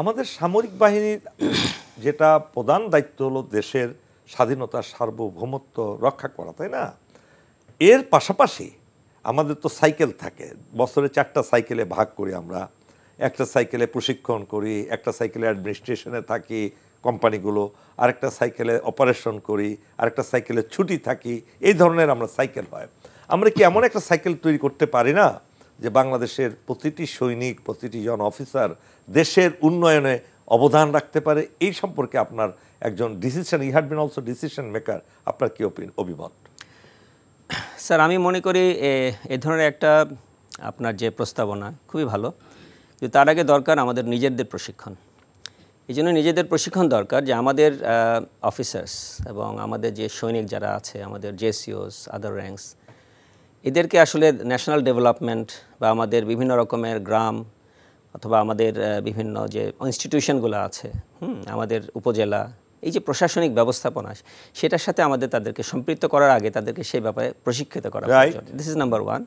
আমাদের সামরিক বাহিনীর যেটা প্রধান দায়িত্ব হলো দেশের স্বাধীনতা সার্বভৌমত্ব রক্ষা করা, তাই না? এর পাশাপাশি আমাদের তো সাইকেল থাকে, বছরে 4টা সাইকেলে ভাগ করি আমরা। একটা সাইকেলে প্রশিক্ষণ করি, একটা সাইকেলে অ্যাডমিনিস্ট্রেশনে থাকি কোম্পানিগুলো, আরেকটা সাইকেলে অপারেশন করি, আরেকটা সাইকেলে ছুটি থাকি। এই ধরনের আমরা সাইকেল হয়। আমরা কি এমন একটা সাইকেল তৈরি করতে পারি না যে বাংলাদেশের প্রতিটি সৈনিক, প্রতিটি জন অফিসার দেশের উন্নয়নে অবদান রাখতে পারে? এই সম্পর্কে আপনার একজন decision, you had been also decision maker, আপনার কি অভিমত? স্যার আমি মনে করি এ ধরনের একটা আপনার যে প্রস্তাবনা খুবই ভালো, কিন্তু তার আগে দরকার আমাদের নিজেদের প্রশিক্ষণ। এই জন্য নিজেদের প্রশিক্ষণ দরকার যে আমাদের অফিসার্স এবং আমাদের যে সৈনিক যারা আছে, আমাদের জেসিওস, আদার র্যাঙ্কস, এদেরকে আসলে ন্যাশনাল ডেভেলপমেন্ট বা আমাদের বিভিন্ন রকমের গ্রাম অথবা আমাদের বিভিন্ন যে ইনস্টিটিউশনগুলো আছে, আমাদের উপজেলা, এই যে প্রশাসনিক ব্যবস্থাপনা, সেটার সাথে আমাদের তাদেরকে সম্পৃক্ত করার আগে তাদেরকে সেই ব্যাপারে প্রশিক্ষিত করা প্রয়োজন। This is number 1।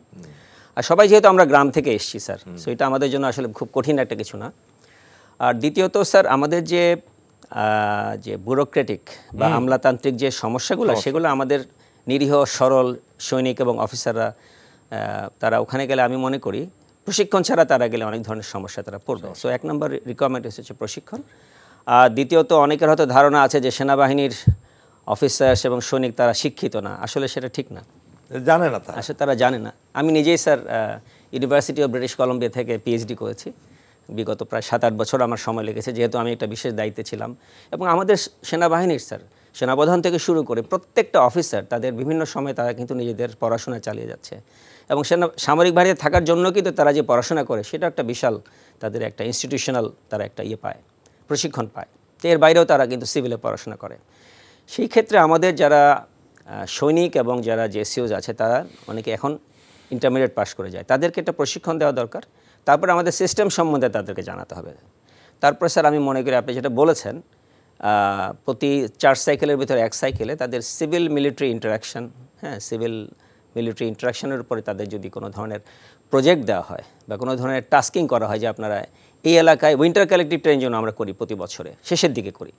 আর সবাই যেহেতু আমরা গ্রাম থেকে এসেছি স্যার, সো এটা আমাদের জন্য আসলে খুব কঠিন একটা কিছু না। আর দ্বিতীয়ত স্যার, আমাদের যে ব্যুরোক্রেটিক বা আমলাতান্ত্রিক যে সমস্যাগুলো, সেগুলো আমাদের নিরীহ সরল সৈনিক এবং অফিসাররা তারা ওখানে গেলে আমি মনে করি প্রশিক্ষণ ছাড়া তারা গেলে অনেক ধরনের সমস্যা তারা পড়বে। সো 1 নম্বর রিকোয়ারমেন্ট হচ্ছে প্রশিক্ষণ। আর দ্বিতীয়ত, অনেকের হয়তো ধারণা আছে যে সেনাবাহিনীর অফিসার্স এবং সৈনিক তারা শিক্ষিত না। আসলে সেটা ঠিক না, জানে না, আসলে তারা জানে না। আমি নিজেই sir university of British Columbia থেকে পিএইচডি করেছি। বিগত প্রায় 7-8 বছর আমার সময় লেগেছে, যেহেতু আমি একটা বিশেষ দায়িত্বে ছিলাম। এবং আমাদের সেনাবাহিনীর স্যার, সেনাপ্রধান থেকে শুরু করে প্রত্যেকটা অফিসার তাদের বিভিন্ন সময় তারা কিন্তু নিজেদের পড়াশোনা চালিয়ে যাচ্ছে। এবং সামরিক বাহিনীতে থাকার জন্য কিন্তু তারা যে পড়াশোনা করে, সেটা একটা বিশাল তাদের একটা ইনস্টিটিউশনাল তারা একটা পায়, প্রশিক্ষণ পায়। তো এর বাইরেও তারা কিন্তু সিভিলে পড়াশোনা করে। সেই ক্ষেত্রে আমাদের যারা সৈনিক এবং যারা জেসিওস আছে, তারা অনেকে এখন ইন্টারমিডিয়েট পাস করে যায়, তাদেরকে একটা প্রশিক্ষণ দেওয়া দরকার। তারপর আমাদের সিস্টেম সম্বন্ধে তাদেরকে জানাতে হবে। তারপর স্যার আমি মনে করি আপনি যেটা বলেছেন, প্রতি 4 সাইকেলের ভিতরে 1 সাইকেলে তাদের civil military interaction, civil military ইন্টারাকশনের উপরে তাদের যদি কোনো ধরনের প্রজেক্ট দেওয়া হয় বা কোনো ধরনের টাস্কিং করা হয় যে আপনারা এই এলাকায় উইন্টার কালেক্টিভ ট্রেনিং যেন আমরা করি প্রতি বছরে শেষের দিকে করি,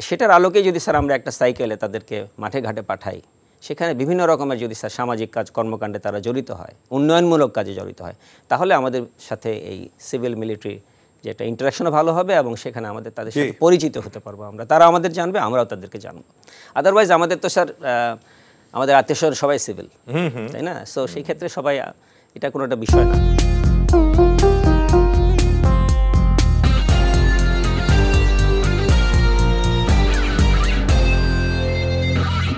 সেটার আলোকে যদি স্যার আমরা একটা সাইকেলে তাদেরকে মাঠে ঘাটে পাঠাই, সেখানে বিভিন্ন রকমের যদি স্যার সামাজিক কাজ কর্মকাণ্ডে তারা জড়িত হয়, উন্নয়নমূলক কাজে জড়িত হয়, তাহলে আমাদের সাথে এই সিভিল মিলিটারি যে একটা ইন্টারাকশনও ভালো হবে এবং সেখানে আমাদের তাদের সাথে পরিচিত হতে পারবো আমরা, তারা আমাদের জানবে, আমরাও তাদেরকে জানবো। আদারওয়াইজ আমাদের তো স্যার আমাদের আত্মীয়স্বজন সবাই সিভিল, তাই না? সো সেই ক্ষেত্রে সবাই, এটা কোনো একটা বিষয় না।